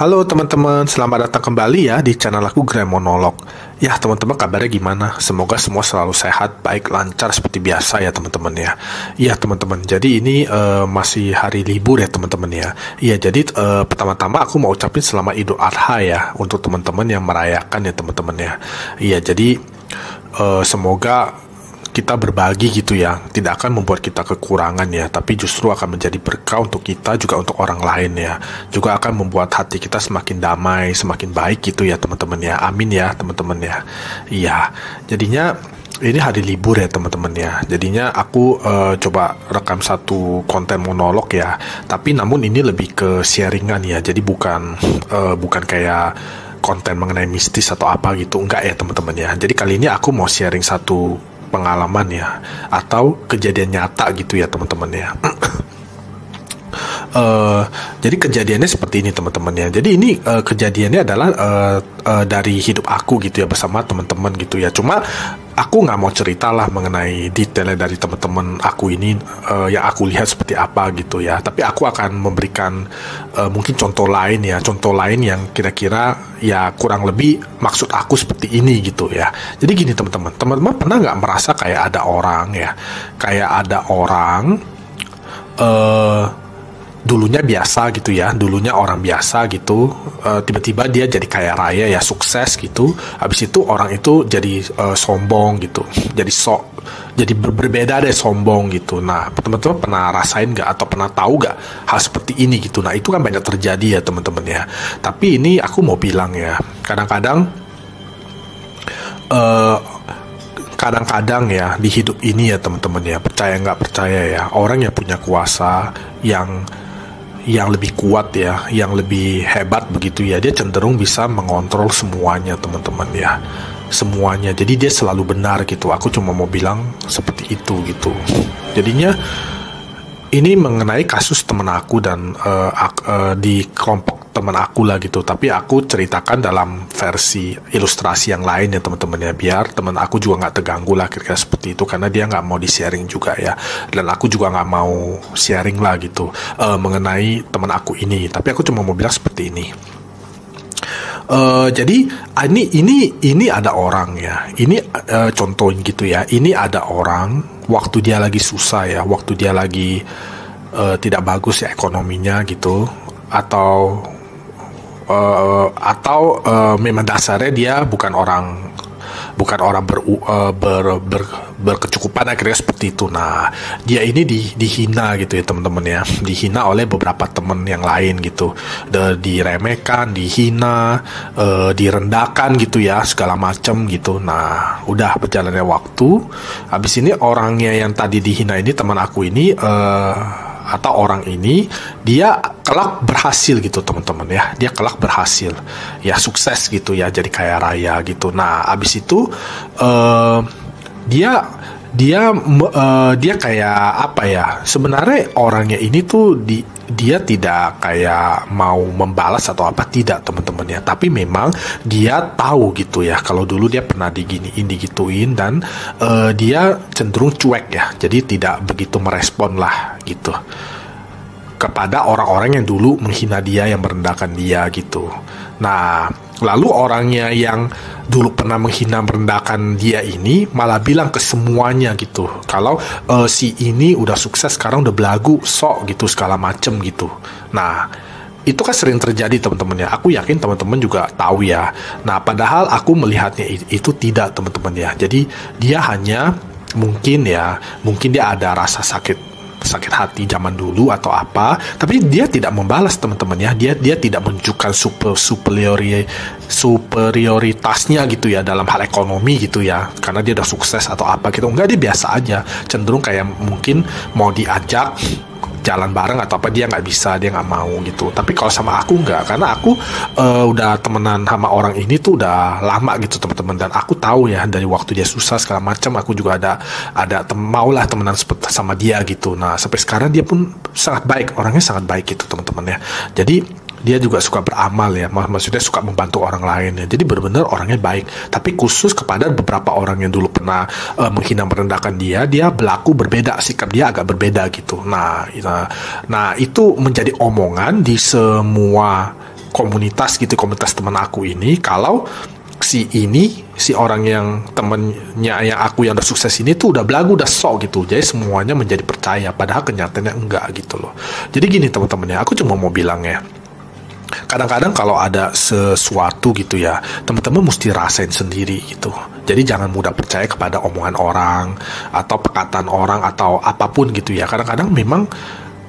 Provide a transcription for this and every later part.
Halo teman-teman, selamat datang kembali ya di channel aku Grand Monolog. Ya teman-teman, kabarnya gimana? Semoga semua selalu sehat, baik, lancar seperti biasa ya teman-teman ya. Iya teman-teman, jadi ini masih hari libur ya teman-teman ya. Iya, jadi pertama-tama aku mau ucapin selamat Idul Adha ya untuk teman-teman yang merayakan ya teman-teman ya. Iya, jadi semoga kita berbagi gitu ya, tidak akan membuat kita kekurangan ya, tapi justru akan menjadi berkah untuk kita, juga untuk orang lain ya, juga akan membuat hati kita semakin damai, semakin baik gitu ya teman-teman ya. Amin ya teman-teman ya. Iya, jadinya ini hari libur ya teman-teman ya, jadinya aku coba rekam satu konten monolog ya, tapi namun ini lebih ke sharingan ya, jadi bukan kayak konten mengenai mistis atau apa gitu, enggak ya teman-teman ya. Jadi kali ini aku mau sharing satu pengalaman ya, atau kejadian nyata gitu ya teman-teman ya. Jadi kejadiannya seperti ini teman-teman ya. Jadi ini kejadiannya adalah dari hidup aku gitu ya, bersama teman-teman gitu ya. Cuma aku nggak mau cerita lah mengenai detailnya dari teman-teman aku ini, yang aku lihat seperti apa gitu ya. Tapi aku akan memberikan mungkin contoh lain ya, contoh lain yang kira-kira ya kurang lebih maksud aku seperti ini gitu ya. Jadi gini teman-teman, teman-teman pernah nggak merasa kayak ada orang ya, kayak ada orang dulunya biasa gitu ya, dulunya orang biasa gitu, tiba-tiba dia jadi kaya raya ya, sukses gitu. Habis itu orang itu jadi sombong gitu, jadi berbeda deh, sombong gitu. Nah teman-teman pernah rasain nggak atau pernah tahu nggak hal seperti ini gitu? Nah itu kan banyak terjadi ya teman-teman ya. Tapi ini aku mau bilang ya, kadang-kadang ya di hidup ini ya teman-teman ya, percaya nggak percaya ya, orang yang punya kuasa, yang lebih kuat ya, yang lebih hebat begitu ya, dia cenderung bisa mengontrol semuanya teman-teman ya, semuanya. Jadi dia selalu benar gitu. Aku cuma mau bilang seperti itu gitu. Jadinya ini mengenai kasus teman aku dan di kelompok teman aku lah gitu. Tapi aku ceritakan dalam versi ilustrasi yang lain ya teman-teman ya, biar teman aku juga nggak terganggu lah kira-kira seperti itu, karena dia nggak mau di-sharing juga ya, dan aku juga nggak mau sharing lah gitu mengenai teman aku ini. Tapi aku cuma mau bilang seperti ini. Jadi ini ada orang ya, ini contohin gitu ya, ini ada orang waktu dia lagi susah ya, waktu dia lagi tidak bagus ya ekonominya gitu, atau memang dasarnya dia bukan orang berkecukupan, akhirnya seperti itu. Nah dia ini dihina gitu ya teman-teman ya, dihina oleh beberapa teman yang lain gitu, diremehkan, dihina, direndahkan gitu ya, segala macam gitu. Nah udah berjalannya waktu, habis ini orangnya yang tadi dihina ini, teman aku ini atau orang ini, dia kelak berhasil gitu teman-teman ya, dia kelak berhasil ya, sukses gitu ya, jadi kaya raya gitu. Nah abis itu dia kayak apa ya, sebenarnya orangnya ini tuh dia tidak kayak mau membalas atau apa, tidak teman-teman ya, tapi memang dia tahu gitu ya, kalau dulu dia pernah digituin, dan dia cenderung cuek ya, jadi tidak begitu merespon lah gitu kepada orang-orang yang dulu menghina dia, yang merendahkan dia gitu. Nah lalu orangnya yang dulu pernah menghina merendahkan dia ini malah bilang ke semuanya gitu, kalau si ini udah sukses, sekarang udah belagu, sok gitu, segala macem gitu. Nah itu kan sering terjadi teman-teman ya, aku yakin teman-teman juga tahu ya. Nah padahal aku melihatnya itu tidak teman-teman ya. Jadi dia hanya mungkin dia ada rasa sakit hati zaman dulu atau apa, tapi dia tidak membalas teman-teman ya, dia tidak menunjukkan superioritasnya gitu ya dalam hal ekonomi gitu ya, karena dia udah sukses atau apa gitu. Enggak, dia biasa aja, cenderung kayak mungkin mau diajak jalan bareng atau apa, dia nggak bisa, dia nggak mau gitu. Tapi kalau sama aku nggak, karena aku udah temenan sama orang ini tuh udah lama gitu teman-teman, dan aku tahu ya dari waktu dia susah segala macam, aku juga maulah temenan sama dia gitu. Nah sampai sekarang dia pun sangat baik, orangnya sangat baik gitu teman-teman ya. Jadi dia juga suka beramal ya, maksudnya suka membantu orang lain ya. Jadi benar-benar orangnya baik. Tapi khusus kepada beberapa orang yang dulu pernah menghina merendahkan dia berlaku berbeda, sikap dia agak berbeda gitu. Nah itu menjadi omongan di semua komunitas gitu, komunitas teman aku ini, kalau si orang yang temennya yang aku yang udah sukses ini tuh udah belagu, udah sok gitu, jadi semuanya menjadi percaya, padahal kenyataannya enggak gitu loh. Jadi gini teman-teman ya, aku cuma mau bilang ya, kadang-kadang kalau ada sesuatu gitu ya, teman-teman mesti rasain sendiri gitu. Jadi jangan mudah percaya kepada omongan orang atau perkataan orang atau apapun gitu ya. Kadang-kadang memang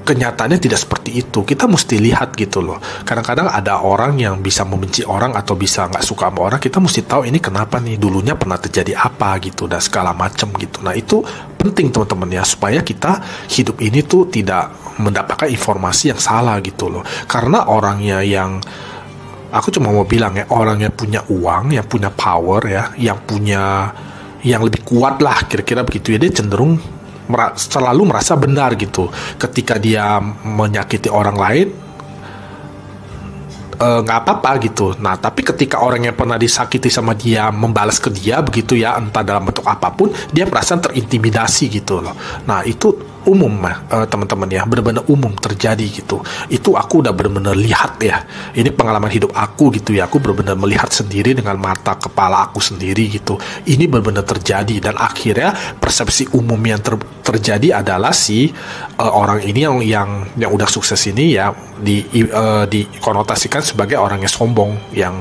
kenyataannya tidak seperti itu. Kita mesti lihat gitu loh. Kadang-kadang ada orang yang bisa membenci orang atau bisa nggak suka sama orang. Kita mesti tahu ini kenapa nih, dulunya pernah terjadi apa gitu, dan segala macam gitu. Nah itu penting teman-teman ya, supaya kita hidup ini tuh tidak mendapatkan informasi yang salah gitu loh. Karena orangnya yang, aku cuma mau bilang ya, orang yang punya uang, yang punya power ya, yang lebih kuat lah kira-kira begitu ya, dia cenderung selalu merasa benar gitu. Ketika dia menyakiti orang lain, nggak apa-apa gitu. Nah, tapi ketika orang yang pernah disakiti sama dia membalas ke dia begitu ya, entah dalam bentuk apapun, dia merasa terintimidasi gitu loh. Nah, itu umum teman-teman ya, benar-benar umum terjadi gitu. Itu aku udah benar-benar lihat ya. Ini pengalaman hidup aku gitu ya. Aku benar-benar melihat sendiri dengan mata kepala aku sendiri gitu. Ini benar-benar terjadi, dan akhirnya persepsi umum yang terjadi adalah orang ini yang udah sukses ini ya dikonotasikan sebagai orang yang sombong, yang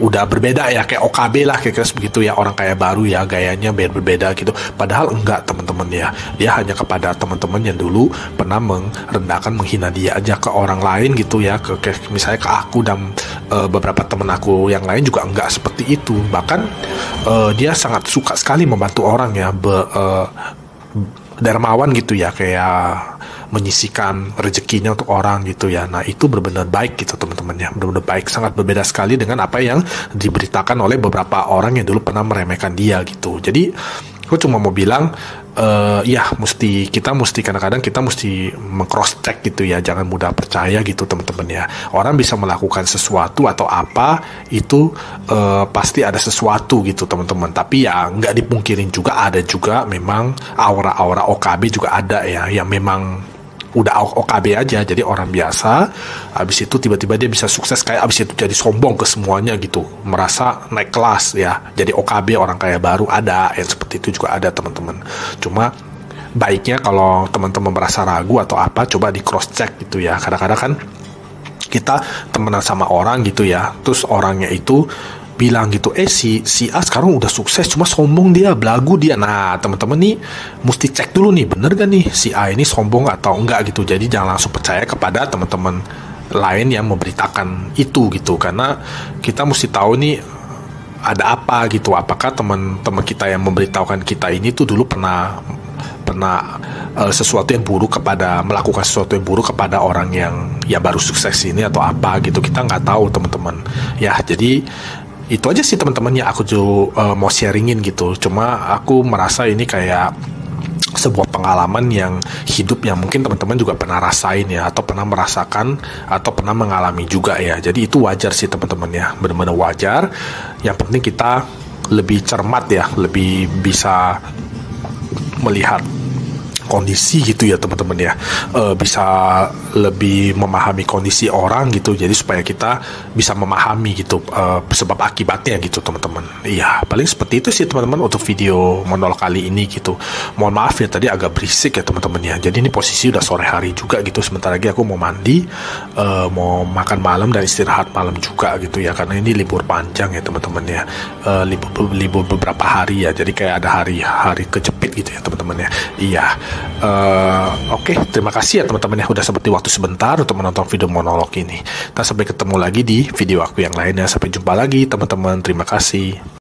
udah berbeda ya, kayak OKB lah kira-kira begitu ya, orang kaya baru ya, gayanya berbeda gitu. Padahal enggak teman-teman ya, dia hanya kepada teman-teman yang dulu pernah merendahkan, menghina dia aja ke orang lain gitu ya, misalnya ke aku dan beberapa teman aku yang lain juga enggak seperti itu. Bahkan dia sangat suka sekali membantu orang ya, dermawan gitu ya, kayak menyisikan rezekinya untuk orang gitu ya. Nah itu benar-benar baik gitu teman-teman ya, benar-benar baik, sangat berbeda sekali dengan apa yang diberitakan oleh beberapa orang yang dulu pernah meremehkan dia gitu. Jadi aku cuma mau bilang ya kita mesti kadang-kadang kita mesti meng-cross check gitu ya, jangan mudah percaya gitu teman-teman ya. Orang bisa melakukan sesuatu atau apa itu pasti ada sesuatu gitu teman-teman, tapi ya nggak dipungkirin juga ada juga memang aura-aura OKB juga ada ya, yang memang udah OKB aja, jadi orang biasa, abis itu tiba-tiba dia bisa sukses, kayak abis itu jadi sombong ke semuanya gitu, merasa naik kelas ya, jadi OKB, orang kaya baru, ada yang seperti itu juga ada teman-teman. Cuma baiknya kalau teman-teman merasa ragu atau apa, coba di cross check gitu ya. Kadang-kadang kan kita temenan sama orang gitu ya, terus orangnya itu bilang gitu, si A sekarang udah sukses, cuma sombong dia, belagu dia. Nah teman-teman nih mesti cek dulu nih, bener gak nih si A ini sombong atau enggak gitu. Jadi jangan langsung percaya kepada teman-teman lain yang memberitakan itu gitu, karena kita mesti tahu nih ada apa gitu. Apakah teman-teman kita yang memberitahukan kita ini tuh dulu pernah sesuatu yang buruk melakukan sesuatu yang buruk kepada orang yang ya baru sukses ini atau apa gitu. Kita nggak tahu teman-teman ya. Jadi itu aja sih teman-teman ya, aku juga mau sharingin gitu. Cuma aku merasa ini kayak sebuah pengalaman yang hidup yang mungkin teman-teman juga pernah rasain ya, atau pernah merasakan atau pernah mengalami juga ya. Jadi itu wajar sih teman-teman ya, benar-benar wajar. Yang penting kita lebih cermat ya, lebih bisa melihat kondisi gitu ya teman-teman ya, bisa lebih memahami kondisi orang gitu, jadi supaya kita bisa memahami gitu sebab akibatnya gitu teman-teman. Iya, paling seperti itu sih teman-teman untuk video monolog kali ini gitu. Mohon maaf ya tadi agak berisik ya teman-teman ya, jadi ini posisi udah sore hari juga gitu, sebentar lagi aku mau mandi, mau makan malam dan istirahat malam juga gitu ya, karena ini libur panjang ya teman-teman ya, libur beberapa hari ya, jadi kayak ada hari-hari kejepit gitu ya teman-teman ya. Iya. Oke, terima kasih ya teman-teman ya udah seperti waktu sebentar untuk menonton video monolog ini. Kita sampai ketemu lagi di video aku yang lainnya. Sampai jumpa lagi teman-teman. Terima kasih.